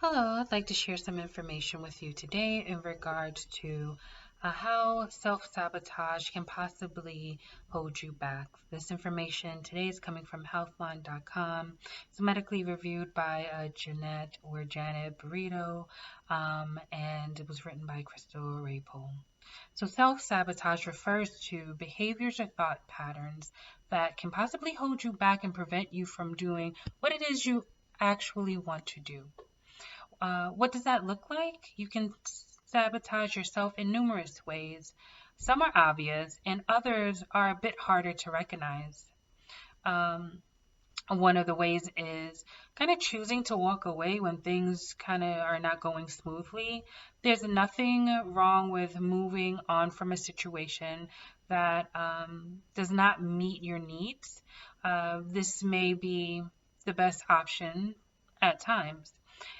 Hello, I'd like to share some information with you today in regards to how self-sabotage can possibly hold you back. This information today is coming from healthline.com. It's medically reviewed by Janet Burrito, and it was written by Crystal Rapol. So self-sabotage refers to behaviors or thought patterns that can possibly hold you back and prevent you from doing what it is you actually want to do. What does that look like? You can sabotage yourself in numerous ways. Some are obvious, and others are a bit harder to recognize. Um, One of the ways is kind of choosing to walk away when things kind of are not going smoothly. There's nothing wrong with moving on from a situation that does not meet your needs. This may be the best option at times.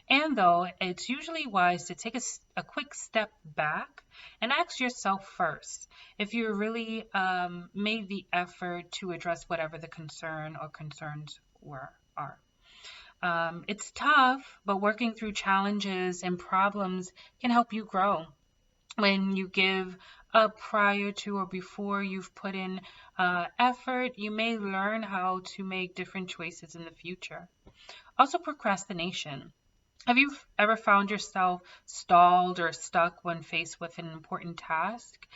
And though it's usually wise to take a quick step back and ask yourself first if you really made the effort to address whatever the concern or concerns are. It's tough, but working through challenges and problems can help you grow. When you give up prior to or before you've put in effort, you may learn how to make different choices in the future. Also, procrastination. Have you ever found yourself stalled or stuck when faced with an important task?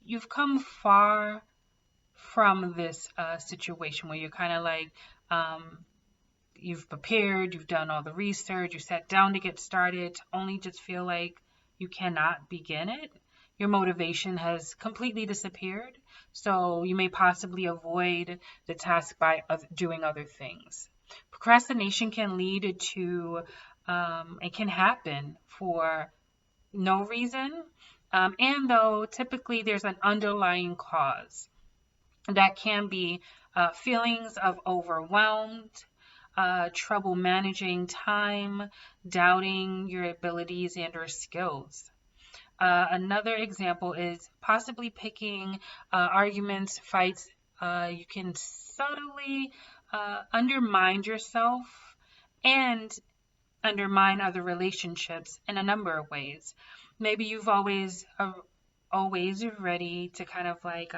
You've come far from this situation where you're kind of like, you've prepared, you've done all the research, you sat down to get started, to only just feel like you cannot begin it. Your motivation has completely disappeared, so you may possibly avoid the task by doing other things. Procrastination can lead to, it can happen for no reason, and though typically there's an underlying cause. That can be feelings of overwhelmed, trouble managing time, doubting your abilities and or skills. Another example is possibly picking arguments, fights. You can subtly undermine yourself and undermine other relationships in a number of ways. Maybe you've always ready to kind of like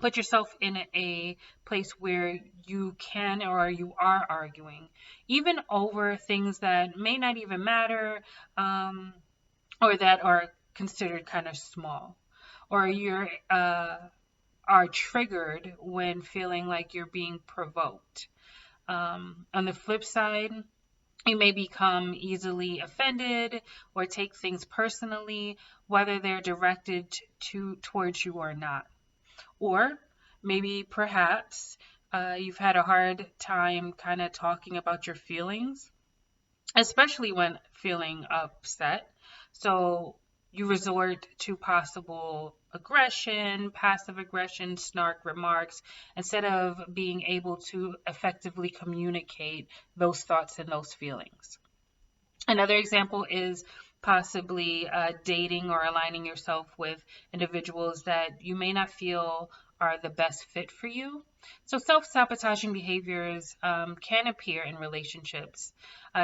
put yourself in a place where you can or you are arguing, even over things that may not even matter, or that are considered kind of small, or you're are triggered when feeling like you're being provoked. On the flip side, you may become easily offended or take things personally, whether they're directed towards you or not. Or maybe perhaps you've had a hard time kind of talking about your feelings, especially when feeling upset. So you resort to possible aggression, passive aggression, snark remarks, instead of being able to effectively communicate those thoughts and those feelings. Another example is possibly dating or aligning yourself with individuals that you may not feel are the best fit for you. So, self sabotaging behaviors can appear in relationships.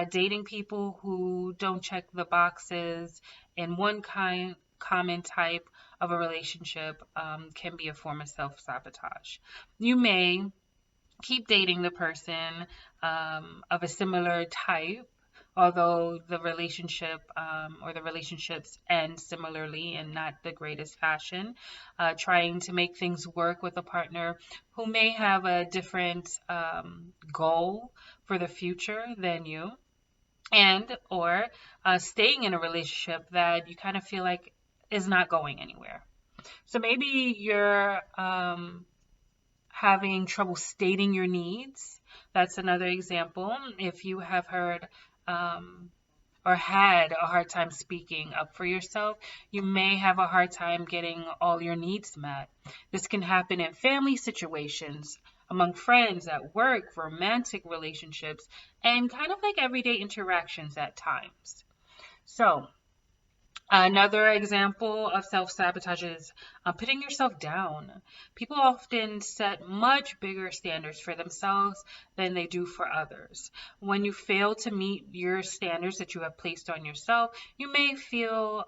Dating people who don't check the boxes in one common type of a relationship can be a form of self sabotage. You may keep dating the person of a similar type, although the relationship or the relationships end similarly in not the greatest fashion, trying to make things work with a partner who may have a different goal for the future than you, and or staying in a relationship that you kind of feel like is not going anywhere. So maybe you're having trouble stating your needs. That's another example. If you have heard or had a hard time speaking up for yourself, you may have a hard time getting all your needs met. This can happen in family situations, among friends, at work, romantic relationships, and kind of like everyday interactions at times. So, Another example of self-sabotage is putting yourself down. People often set much bigger standards for themselves than they do for others. When you fail to meet your standards that you have placed on yourself, you may feel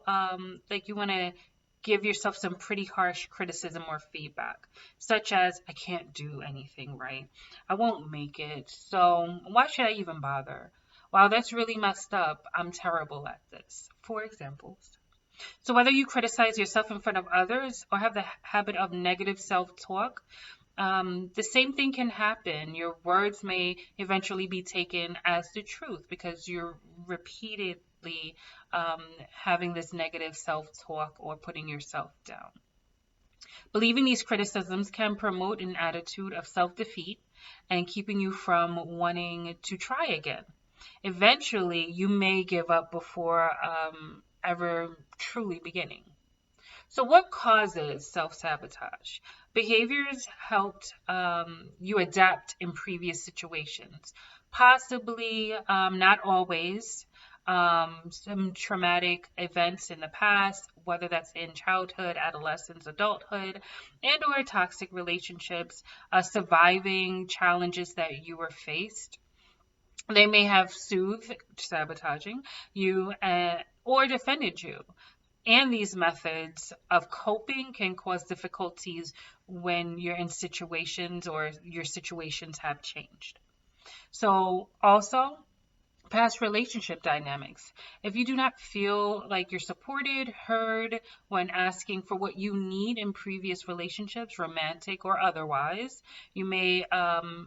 like you want to give yourself some pretty harsh criticism or feedback, such as, I can't do anything right. I won't make it. So why should I even bother? Wow, that's really messed up. I'm terrible at this. For examples. So whether you criticize yourself in front of others or have the habit of negative self-talk, the same thing can happen. Your words may eventually be taken as the truth because you're repeatedly having this negative self-talk or putting yourself down. Believing these criticisms can promote an attitude of self-defeat and keeping you from wanting to try again. Eventually, you may give up before ever truly beginning. So, what causes self sabotage? Behaviors helped you adapt in previous situations, possibly not always. Some traumatic events in the past, whether that's in childhood, adolescence, adulthood, and or toxic relationships, surviving challenges that you were faced. They may have soothed, sabotaging you, or defended you. And these methods of coping can cause difficulties when you're in situations or your situations have changed. So, also, past relationship dynamics. If you do not feel like you're supported, heard when asking for what you need in previous relationships, romantic or otherwise, you may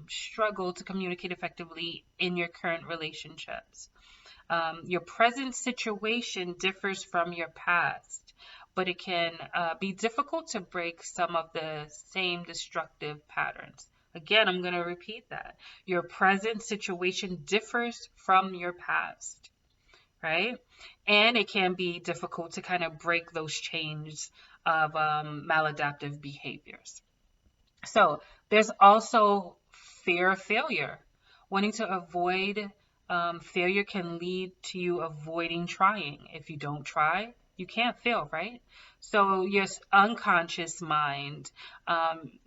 struggle to communicate effectively in your current relationships. Your present situation differs from your past, but it can be difficult to break some of the same destructive patterns. Again, I'm going to repeat that. Your present situation differs from your past, right? And it can be difficult to kind of break those chains of maladaptive behaviors. So there's also fear of failure. Wanting to avoid failure can lead to you avoiding trying. If you don't try, you can't fail, right? So your unconscious mind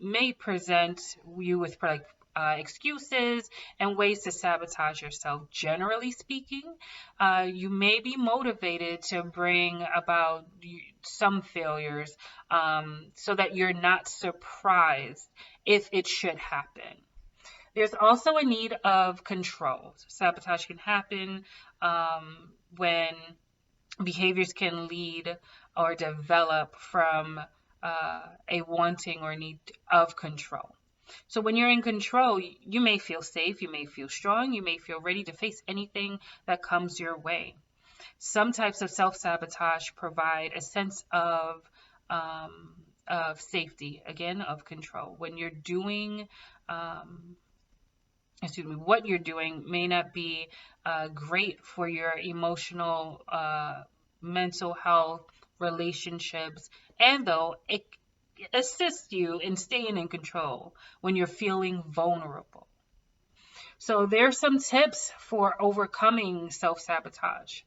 may present you with excuses and ways to sabotage yourself. Generally speaking, you may be motivated to bring about some failures so that you're not surprised if it should happen. There's also a need of control. Sabotage can happen when behaviors can lead or develop from a wanting or need of control. So when you're in control, you may feel safe, you may feel strong, you may feel ready to face anything that comes your way. Some types of self-sabotage provide a sense of safety, again, of control. When you're doing what you're doing may not be great for your emotional, mental health, relationships, and though it assists you in staying in control when you're feeling vulnerable. So there's some tips for overcoming self-sabotage.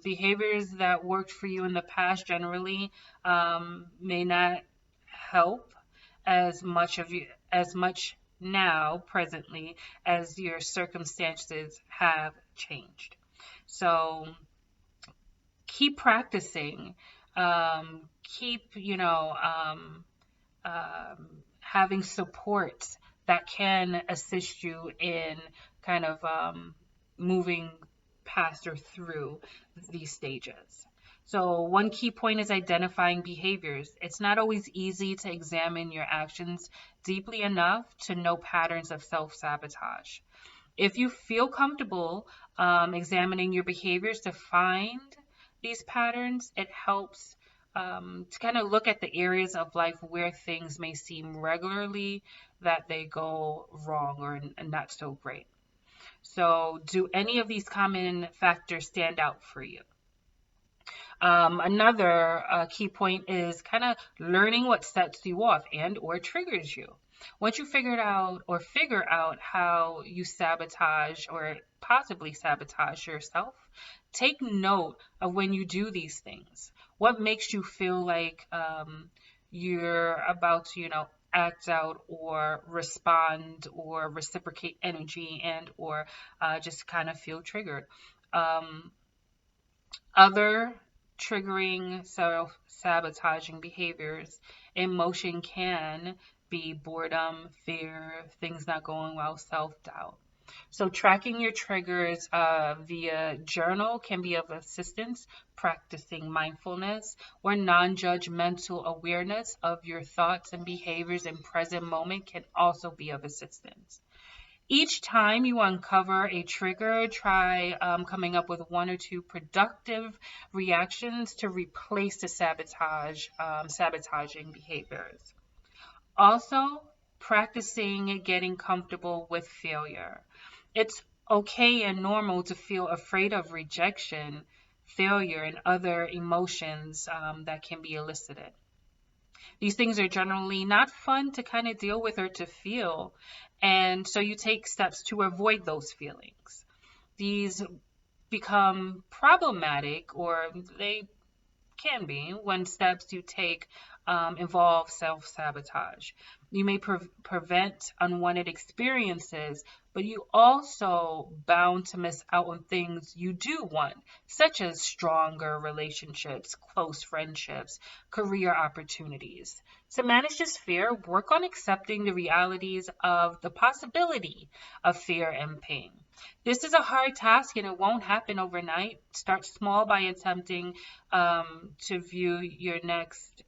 Behaviors that worked for you in the past generally may not help as much now presently as your circumstances have changed. So keep practicing, keep having support that can assist you in kind of moving past or through these stages. So one key point is identifying behaviors. It's not always easy to examine your actions deeply enough to know patterns of self-sabotage. If you feel comfortable examining your behaviors to find these patterns, it helps to kind of look at the areas of life where things may seem regularly that they go wrong or not so great. So do any of these common factors stand out for you? Another key point is kind of learning what sets you off and or triggers you. Once you figure out how you sabotage or possibly sabotage yourself, take note of when you do these things. What makes you feel like you're about to, act out or respond or reciprocate energy and or just kind of feel triggered. Um, Other triggering self-sabotaging behaviors in motion can be boredom, fear, things not going well, self-doubt. So tracking your triggers via journal can be of assistance. Practicing mindfulness or non-judgmental awareness of your thoughts and behaviors in present moment can also be of assistance. Each time you uncover a trigger, try coming up with one or two productive reactions to replace the sabotaging behaviors. Also, practicing getting comfortable with failure. It's okay and normal to feel afraid of rejection, failure, and other emotions that can be elicited. These things are generally not fun to kind of deal with or to feel. And so you take steps to avoid those feelings. These become problematic, or they can be, when steps you take involve self sabotage. You may prevent unwanted experiences, but you also bound to miss out on things you do want, such as stronger relationships, close friendships, career opportunities. To manage this fear, work on accepting the realities of the possibility of fear and pain. This is a hard task and it won't happen overnight. Start small by attempting to view your next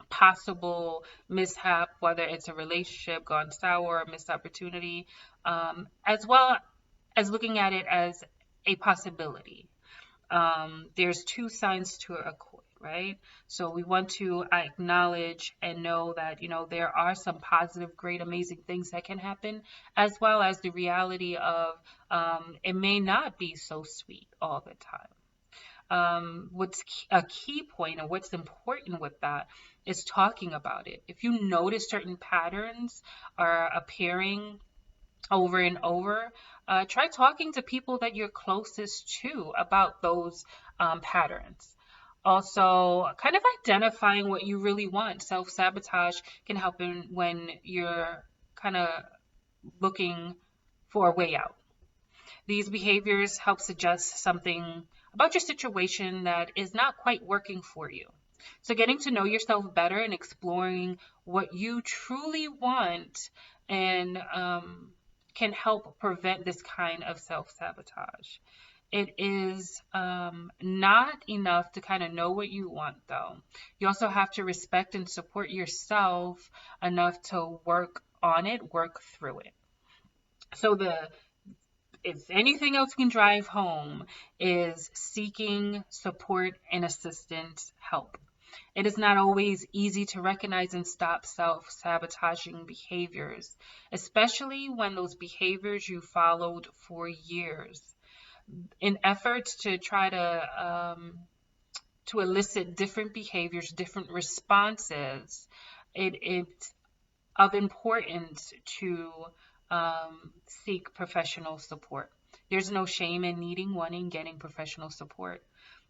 possible mishap, whether it's a relationship gone sour, a missed opportunity, as well as looking at it as a possibility. There's two sides to a coin, right? So we want to acknowledge and know that, there are some positive, great, amazing things that can happen, as well as the reality of it may not be so sweet all the time. What's a key point and what's important with that is talking about it. If you notice certain patterns are appearing over and over, try talking to people that you're closest to about those patterns. Also, kind of identifying what you really want. Self-sabotage can help when you're kind of looking for a way out. These behaviors help suggest something about your situation that is not quite working for you. So getting to know yourself better and exploring what you truly want and can help prevent this kind of self-sabotage. It is not enough to kind of know what you want, though. You also have to respect and support yourself enough to work on it, work through it. So if anything else can drive home is seeking support and assistance help. It is not always easy to recognize and stop self-sabotaging behaviors, especially when those behaviors you followed for years. In efforts to try to elicit different behaviors, different responses, it's of importance to seek professional support. There's no shame in needing one and getting professional support.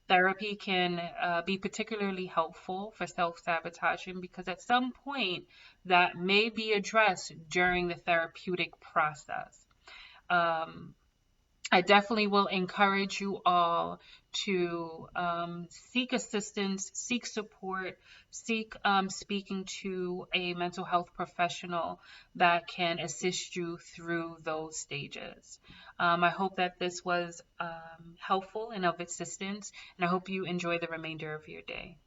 Therapy can be particularly helpful for self-sabotaging because at some point that may be addressed during the therapeutic process. I definitely will encourage you all to seek assistance, seek support, seek speaking to a mental health professional that can assist you through those stages. I hope that this was helpful and of assistance, and I hope you enjoy the remainder of your day.